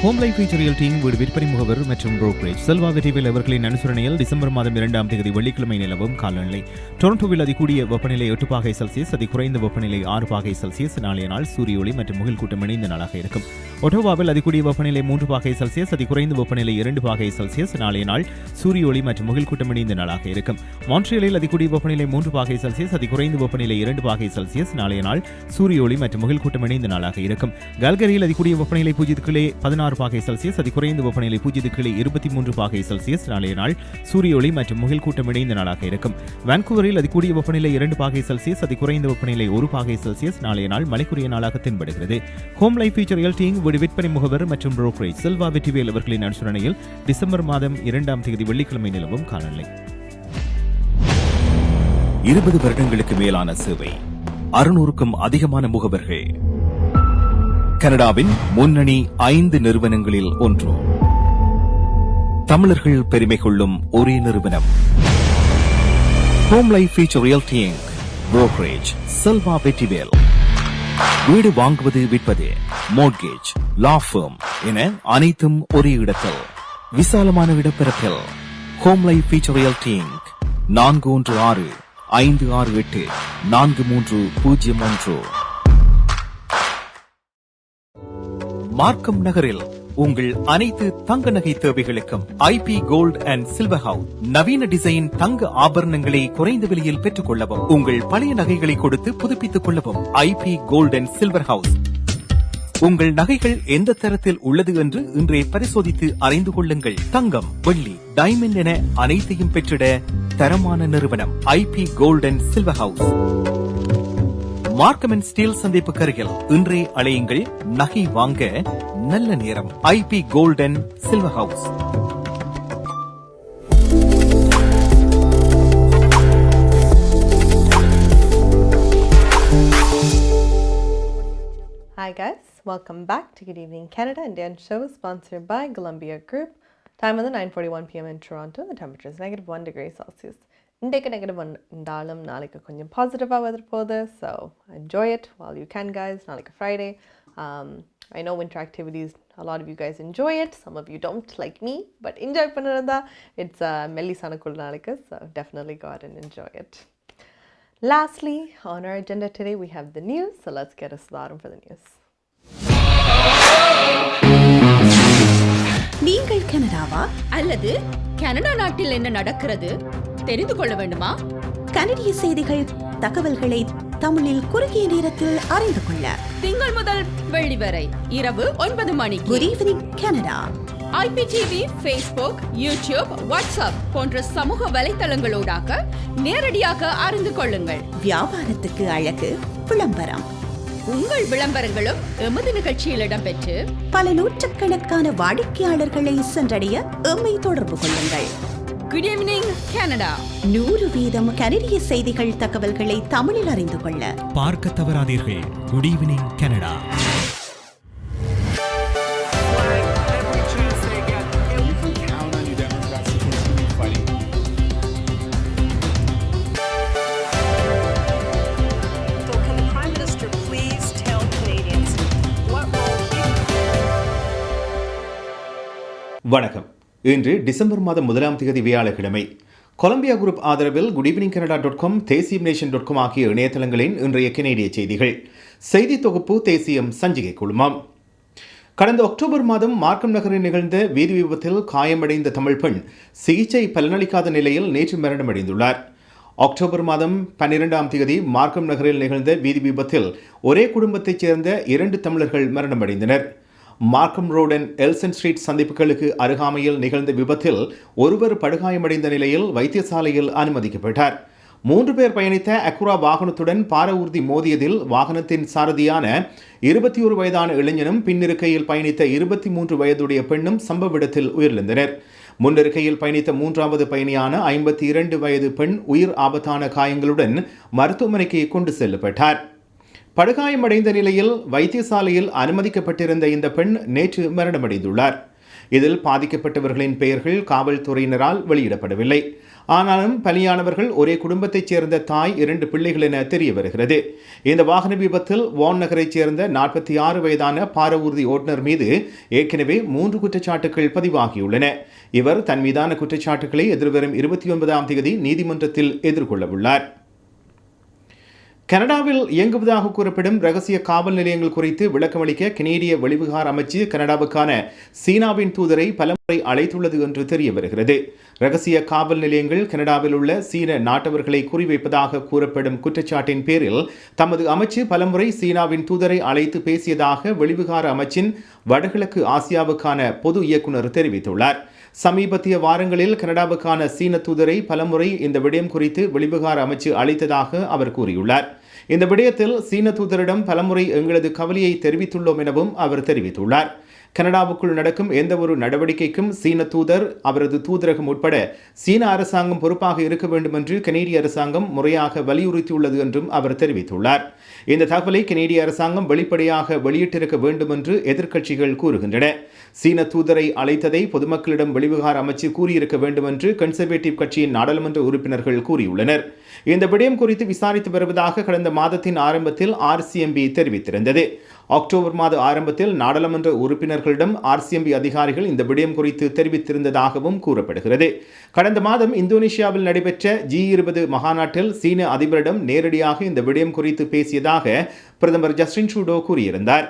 Home life feature ரியல்டியின் வீடு விற்பனை முகவர் மற்றும் brokerage Selva Vetrivel அவர்களின் அனுசரணையில் December மாதம் 2ஆம் தேதி வெள்ளிக்கிழமை நிலவும் காலநிலை. டொரண்டோவில் அதிகூடிய வெப்பநிலை 8 பாகை செல்சியஸ், அதி குறைந்த வெப்பநிலை 6 பாகை செல்சியஸ். நாளைய நாள் சூரிய ஒளி மற்றும் முகில் கூட்டம் இணைந்த நாளாக இருக்கும். ஒட்டோவாவில் அதிகூடிய வெப்பநிலை 3 பாகை செல்சியஸ், அதி குறைந்த வெப்பநிலை 2 பாகை செல்சியஸ். நாளைய நாள் சூரிய ஒளி மற்றும் முகில் கூட்டம் இணைந்த நாளாக இருக்கும். மான்ட்ரியலில் அதிகூடிய வெப்பநிலை 3 பாகை செல்சியஸ், அதி குறைந்த வெப்பநிலை 2 பாகை செல்சியஸ். நாளைய நாள் சூரிய ஒளி மற்றும் முகில் கூட்டம் இணைந்த நாளாக இருக்கும். கல்கரியில் அதிகூடிய வெப்பநிலை 0 பாகை செல்சியஸ், அதி குறைந்த வெப்பநிலை 23 பாகை செல்சியஸ். நாளைய நாள் சூரிய ஒளி மற்றும் முகில் கூட்டம் இணைந்த நாளாக இருக்கும். வான்கூவரில் அதிகூடிய வெப்பநிலை 2 பாகை செல்சியஸ், அதி குறைந்த வெப்பநிலை 1 பாகை செல்சியஸ். நாளைய நாள் மழைக்குரிய நாளாக தென்படுகிறது. ஹோம் லைஃப் ஃபீச்சர் ரியல்டியின் வீடு விற்பனை முகவர் மற்றும் புரோக்கரேஜ் செல்வா வெற்றிவேல் அவர்களின் அனுசரணையில் டிசம்பர் மாதம் 2ஆம் தேதி வெள்ளிக்கிழமை நிலவும் காலநிலை. 20 வருடங்களுக்கு மேலான சேவை, 600க்கும் அதிகமான முகவர்கள், கனடாவின் முன்னணி 5 நிறுவனங்களில் ஒன்று, தமிழர்கள் பெருமை கொள்ளும் ஒரே நிறுவனம். Home life feature realty inc, brokerage Selva Vetrivel. வீடு வாங்குவது, விற்பது, மோட்கேஜ், லா ஃபர்ம் என அனைத்தும் ஒரே இடத்தில், விசாலமான இடப்பெறத்தில். Home life feature realty Inc 416-568-4301. Markham நகரில் உங்கள் அனைத்து தங்க நகை தேவைகளுக்கும் IP gold and silver house. நவீன டிசைன் தங்க ஆபரணங்களை குறைந்த விலையில் பெற்றுக் கொள்ளவும், உங்கள் பழைய நகைகளை கொடுத்து புதுப்பித்துக் கொள்ளவும் IP gold and silver house. உங்கள் நகைகள் எந்த தரத்தில் உள்ளது என்று இன்றே பரிசோதித்து அறிந்து கொள்ளுங்கள். தங்கம், வெள்ளி, டைமண்ட் என அனைத்தையும் பெற்றிட தரமான நிறுவனம் IP gold and silver house. Markham and Steeles சந்திப்புக்கு அருகில் இன்றே அழையுங்கள். நகை வாங்க நல்ல நேரம். IP gold and silver house. Hi guys, welcome back to Good Evening Canada, Indian show sponsored by Golumbia Group. Time on the 9:41 p.m. in Toronto. The temperature is -1 degree Celsius. இன்றைக்கு -1 இருந்தாலும் நாளைக்கு கொஞ்சம் பாசிட்டிவாக weather போகுது. So enjoy it while you can guys. நாளைக்கு Friday. I know winter activities, a lot of you guys enjoy it. Some of you don't like me, but enjoy பண்ணுறதா. It's மெல்லிசான குள் நாளைக்கு. So definitely go out and enjoy it. Lastly, on our agenda today, we have the news. So let's get us started for the news. நீங்கள் கனடாவா அல்லது Canada நாட்டில் என்ன நடக்கிறது தெரிந்து கொள்ள வேண்டுமா? கனடிய செய்திகள், தகவல்களை தமிழில் குறுகிய நேரத்தில் அறிந்து கொள்ள திங்கள் முதல் வெள்ளி வரை இரவு 9 மணிக்கு good evening Canada. IPTV, Facebook, YouTube, WhatsApp போன்ற சமூக வலைத்தளங்களூடாக நேரடியாக அறிந்து கொள்ளுங்கள். வியாபாரத்துக்கு அழகு விளம்பரம். உங்கள் விளம்பரங்களும் எமது நிகழ்ச்சியில் இடம்பெற்று பல நூற்றுக்கணக்கான வாடிக்கையாளர்களை சென்றடைய எம்மை தொடர்பு கொள்ளுங்கள். Good evening Canada. 100% கனடிய செய்திகள், தகவல்களை தமிழில் அறிந்து கொள்ள பார்க்க தவறாதீர்கள். Good evening Canada. வணக்கம். இன்று டிசம்பர் மாதம் 1ஆம் தேதி வியாழக்கிழமை. கொலம்பியா குரூப் ஆதரவில் goodevningcanada.com, தேசியம்நேஷன்.com ஆகிய இணையதளங்களின் இன்றைய கனேடிய செய்திகள். செய்தி தொகுப்பு தேசியம் சஞ்சிகை குழுமம். கடந்த அக்டோபர் மாதம் மார்க்கம் நகரில் நிகழ்ந்த வீதி விபத்தில் காயமடைந்த தமிழ் பெண் சிகிச்சை பலனளிக்காத நிலையில் நேற்று மரணமடைந்துள்ளார். அக்டோபர் மாதம் 12ஆம் தேதி மார்க்கம் நகரில் நிகழ்ந்த வீதி விபத்தில் ஒரே குடும்பத்தைச் சேர்ந்த 2 தமிழர்கள் மரணமடைந்தனர். மார்க்கம் ரோடன் எல்சன் ஸ்ட்ரீட் சந்திப்புகளுக்கு அருகாமையில் நிகழ்ந்த விபத்தில் ஒருவர் படுகாயமடைந்த நிலையில் வைத்தியசாலையில் அனுமதிக்கப்பட்டார். 3 பேர் பயணித்த அக்குரா வாகனத்துடன் பார ஊர்தி மோதியதில் வாகனத்தின் சாரதியான 21 வயதான இளைஞனும் பின்னிருக்கையில் பயணித்த 23 வயதுடைய பெண்ணும் சம்பவ இடத்தில் உயிரிழந்தனர். முன்னிருக்கையில் பயணித்த 3வது பயணியான 52 வயது பெண் உயிர் ஆபத்தான காயங்களுடன் மருத்துவமனைக்கு கொண்டு செல்லப்பட்டார். படுகாயமடைந்த நிலையில் வைத்தியசாலையில் அனுமதிக்கப்பட்டிருந்த இந்த பெண் நேற்று மரணமடைந்துள்ளார். இதில் பாதிக்கப்பட்டவர்களின் பெயர்கள் காவல்துறையினரால் வெளியிடப்படவில்லை. ஆனாலும் பலியானவர்கள் ஒரே குடும்பத்தைச் சேர்ந்த தாய், 2 பிள்ளைகள் என தெரிய வருகிறது. இந்த வாகன விபத்தில் வான் நகரைச் சேர்ந்த 46 வயதான பார ஊர்தி ஓட்டுநர் மீது ஏற்கனவே 3 குற்றச்சாட்டுகள் பதிவாகியுள்ளன. இவர் தன் மீதான குற்றச்சாட்டுகளை எதிர்வரும் 29ஆம் தேதி நீதிமன்றத்தில் எதிர்கொள்ளவுள்ளார். கனடாவில் இயங்குவதாக கூறப்படும் ரகசிய காவல் நிலையங்கள் குறித்து விளக்கமளிக்க கனேடிய வெளிவிவகார அமைச்சு கனடாவுக்கான சீனாவின் தூதரை பலமுறை அழைத்துள்ளது என்று தெரிய வருகிறது. ரகசிய காவல் நிலையங்கள் கனடாவில் உள்ள சீன நாட்டவர்களை குறிவைப்பதாக கூறப்படும் குற்றச்சாட்டின் பேரில் தமது அமைச்சு பலமுறை சீனாவின் தூதரை அழைத்து பேசியதாக வெளிவிவகார அமைச்சின் வடகிழக்கு ஆசியாவுக்கான பொது இயக்குநர் தெரிவித்துள்ளார். சமீபத்திய வாரங்களில் கனடாவுக்கான சீன தூதரை பலமுறை இந்த விடயம் குறித்து வெளிவிவகார அமைச்சு அளித்ததாக அவர் கூறியுள்ளார். இந்த விடயத்தில் சீன தூதரிடம் பலமுறை எங்களது கவலையை தெரிவித்துள்ளோம் எனவும் அவர் தெரிவித்துள்ளார். கனடாவுக்குள் நடக்கும் எந்த ஒரு நடவடிக்கைக்கும் சீன தூதர், அவரது தூதரகம் உட்பட சீன அரசாங்கம் பொறுப்பாக இருக்க வேண்டும் என்று கனேடிய அரசாங்கம் முறையாக வலியுறுத்தியுள்ளது என்றும் அவர் தெரிவித்துள்ளார். இந்த தகவலை கனேடிய அரசாங்கம் வெளிப்படையாக வெளியிட்டிருக்க வேண்டும் என்று எதிர்க்கட்சிகள் கூறுகின்றன. சீன தூதரை அழைத்ததை பொதுமக்களிடம் வெளிவிவகார அமைச்சு கூறியிருக்க வேண்டும் என்று கன்சர்வேட்டிவ் கட்சியின் நாடாளுமன்ற உறுப்பினர்கள் கூறியுள்ளனர். இந்த விடயம் குறித்து விசாரித்து வருவதாக கடந்த மாதத்தின் ஆரம்பத்தில் RCMP தெரிவித்திருந்தது. அக்டோபர் மாத ஆரம்பத்தில் நாடாளுமன்ற உறுப்பினர்களிடம் RCMP அதிகாரிகள் இந்த விடயம் குறித்து தெரிவித்திருந்ததாகவும் கூறப்படுகிறது. கடந்த மாதம் இந்தோனேஷியாவில் நடைபெற்ற G20 மகாநாட்டில் சீன அதிபரிடம் நேரடியாக இந்த விடயம் குறித்து பேசியதாக பிரதமர் ஜஸ்டின் ட்ரூடோ கூறியிருந்தார்.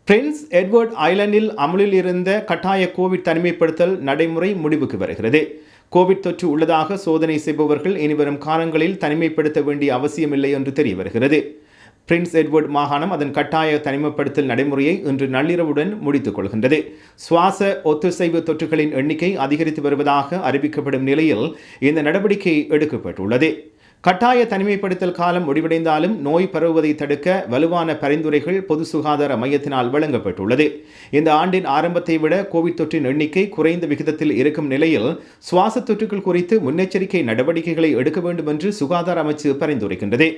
பிரின்ஸ் எட்வர்ட் ஐலண்டில் அமலில் இருந்த கட்டாய கோவிட் தனிமைப்படுத்தல் நடைமுறை முடிவுக்கு வருகிறது. கோவிட் தொற்று உள்ளதாக சோதனை செய்பவர்கள் இனிவரும் காலங்களில் தனிமைப்படுத்த வேண்டிய அவசியமில்லை என்று தெரிய வருகிறது. பிரின்ஸ் எட்வர்ட் மாகாணம் அதன் கட்டாய தனிமைப்படுத்தல் நடைமுறையை இன்று நள்ளிரவுடன் முடித்துக் கொள்கின்றது. சுவாச ஒத்துசைவு தொற்றுகளின் எண்ணிக்கை அதிகரித்து வருவதாக அறிவிக்கப்படும் நிலையில் இந்த நடவடிக்கை எடுக்கப்பட்டுள்ளது. கட்டாய தனிமைப்படுத்தல் காலம் முடிவடைந்தாலும் நோய் பரவுவதை தடுக்க வலுவான பரிந்துரைகள் பொது சுகாதார மையத்தினால் வழங்கப்பட்டுள்ளது. இந்த ஆண்டின் ஆரம்பத்தை விட கோவிட் தொற்றின் எண்ணிக்கை குறைந்த விகிதத்தில் இருக்கும் நிலையில் சுவாச தொற்றுகள் குறித்து முன்னெச்சரிக்கை நடவடிக்கைகளை எடுக்க வேண்டும் என்று சுகாதார அமைச்சு பரிந்துரைக்கின்றது.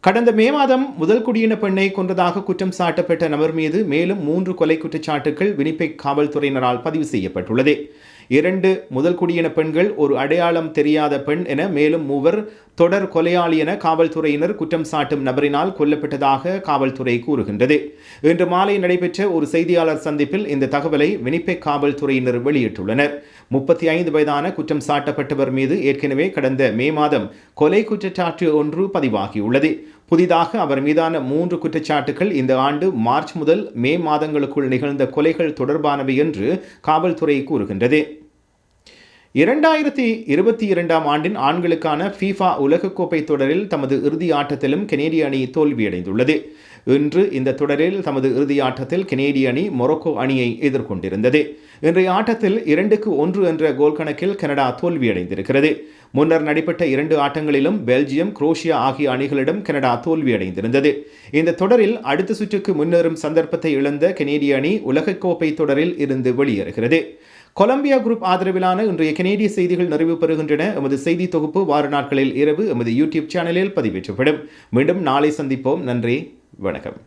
கடந்த மே மாதம் முதல் குடியின பெண்ணை கொன்றதாக குற்றம் சாட்டப்பட்ட நபர் மீது மேலும் 3 கொலை குற்றச்சாட்டுகள் வினிபெக் காவல்துறையினரால் பதிவு செய்யப்பட்டுள்ளது. 2 முதல் குடியின பெண்கள், ஒரு அடையாளம் தெரியாத பெண் என மேலும் 3 தொடர் கொலையாளி என காவல்துறையினர் குற்றம் சாட்டும் நபரினால் கொல்லப்பட்டதாக காவல்துறை கூறுகின்றது. இன்று மாலை நடைபெற்ற ஒரு செய்தியாளர் சந்திப்பில் இந்த தகவலை வினிபெக் காவல்துறையினர் வெளியிட்டுள்ளனர். 35 வயதான குற்றம் சாட்டப்பட்டவர் மீது ஏற்கனவே கடந்த மே மாதம் கொலை குற்றச்சாட்டு ஒன்று பதிவாகியுள்ளது. புதிதாக அவர் மீதான 3 குற்றச்சாட்டுகள் இந்த ஆண்டு மார்ச் முதல் மே மாதங்களுக்குள் நிகழ்ந்த கொலைகள் தொடர்பானவை என்று காவல்துறை கூறுகின்றது. 2022 ஆண்டின் ஆண்களுக்கான FIFA உலகக்கோப்பை தொடரில் தமது இறுதி ஆட்டத்திலும் கெனேடிய அணி தோல்வியடைந்துள்ளது. இன்று இந்த தொடரில் தமது இறுதி ஆட்டத்தில் கெனேடிய அணி மொரோக்கோ அணியை எதிர்கொண்டிருந்தது. இன்றைய ஆட்டத்தில் 2-1 என்ற கோல் கணக்கில் கனடா தோல்வியடைந்திருக்கிறது. முன்னர் நடைபெற்ற 2 ஆட்டங்களிலும் பெல்ஜியம், குரோஷியா ஆகிய அணிகளிடம் கனடா தோல்வியடைந்திருந்தது. இந்த தொடரில் அடுத்த சுற்றுக்கு முன்னேறும் சந்தர்ப்பத்தை இழந்த கெனேடிய அணி உலகக்கோப்பை தொடரில் இருந்து வெளியேறுகிறது. கொலம்பியா குரூப் ஆதரவிலான இன்றைய கெனேடிய செய்திகள் நிறைவு பெறுகின்றன. எமது செய்தி தொகுப்பு வார நாட்களில் இரவு எமது யூடியூப் சேனலில் பதிவேற்றப்படும். மீண்டும் நாளை சந்திப்போம். நன்றி, வணக்கம்.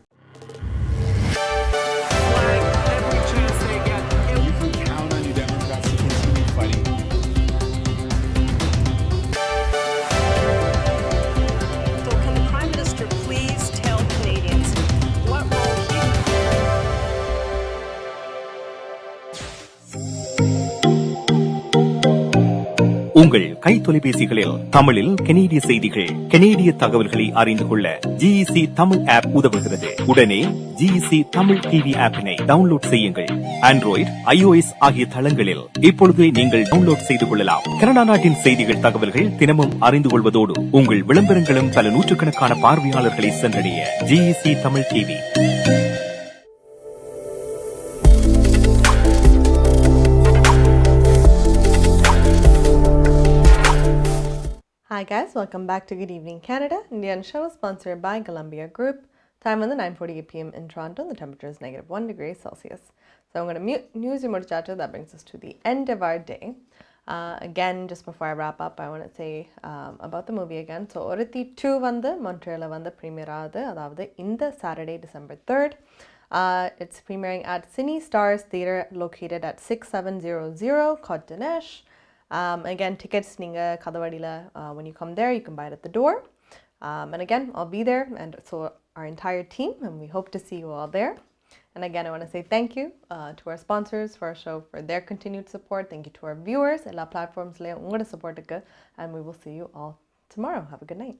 உங்கள் கை தொலைபேசிகளில் தமிழில் கெனேடிய செய்திகள், கெனேடிய தகவல்களை அறிந்து கொள்ள GEC தமிழ் ஆப் உதவுகிறது. உடனே GEC தமிழ் டிவி ஆப்பினை டவுன்லோட் செய்யுங்கள். ஆண்ட்ராய்டு, iOS ஆகிய தளங்களில் இப்பொழுது நீங்கள் டவுன்லோட் செய்து கொள்ளலாம். கனடா நாட்டின் செய்திகள், தகவல்கள் தினமும் அறிந்து கொள்வதோடு உங்கள் விளம்பரங்களும் பல நூற்றுக்கணக்கான பார்வையாளர்களை சென்றடைய GEC Tamil TV. Hi guys, welcome back to Good Evening Canada. Indian show sponsored by Golumbia Group. Time on the 9:48 p.m. in Toronto. The temperature is -1 degree Celsius. So I'm going to news you muchacho. That brings us to the end of our day. Again, just before I wrap up, I want to say about the movie again. So Orati 2 வந்து Montreal வந்து premiere ஆகுது. அதாவது இந்த Saturday, December 3rd. It's premiering at Cine Stars Theatre located at 6700 Côte d'Ivoire. Again, tickets ninga kadavadila when you come there, you can buy it at the door. And again, I'll be there, and so our entire team, and we hope to see you all there. And again, I want to say thank you to our sponsors for our show for their continued support. Thank you to our viewers. All platforms le ungoda support ikku, and we will see you all tomorrow. Have a good night.